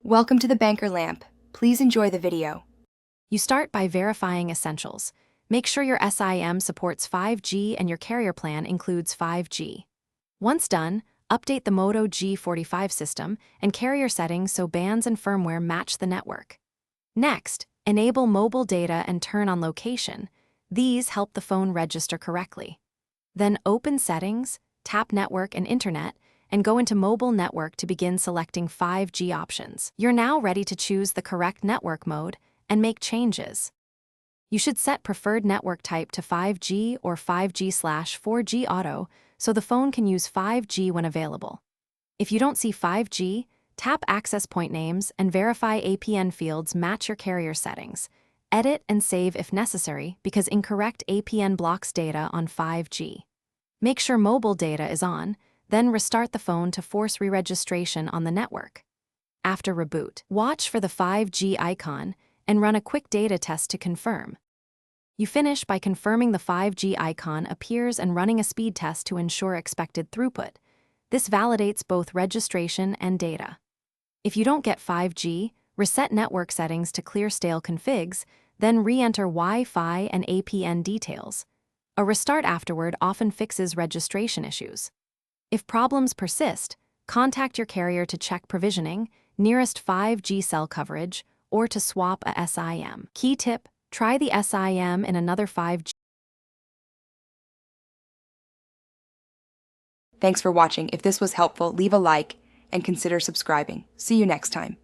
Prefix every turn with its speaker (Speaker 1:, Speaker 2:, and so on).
Speaker 1: Welcome to the Banker Lamp. Please enjoy the video.
Speaker 2: You start by verifying essentials. Make sure your SIM supports 5G and your carrier plan includes 5G. Once done, update the Moto G45 system and carrier settings so bands and firmware match the network. Next, enable mobile data and turn on location. These help the phone register correctly. Then open Settings, tap Network and Internet, and go into Mobile Network to begin selecting 5G options. You're now ready to choose the correct network mode and make changes. You should set preferred network type to 5G or 5G/4G auto so the phone can use 5G when available. If you don't see 5G, tap access point names and verify APN fields match your carrier settings. Edit and save if necessary because incorrect APN blocks data on 5G. Make sure mobile data is on, then restart the phone to force re-registration on the network. After reboot, watch for the 5G icon and run a quick data test to confirm. You finish by confirming the 5G icon appears and running a speed test to ensure expected throughput. This validates both registration and data. If you don't get 5G, reset network settings to clear stale configs, then re-enter Wi-Fi and APN details. A restart afterward often fixes registration issues. If problems persist, contact your carrier to check provisioning, nearest 5G cell coverage, or to swap a SIM. Key tip: try the SIM in another 5G.
Speaker 1: Thanks for watching. If this was helpful, leave a like and consider subscribing. See you next time.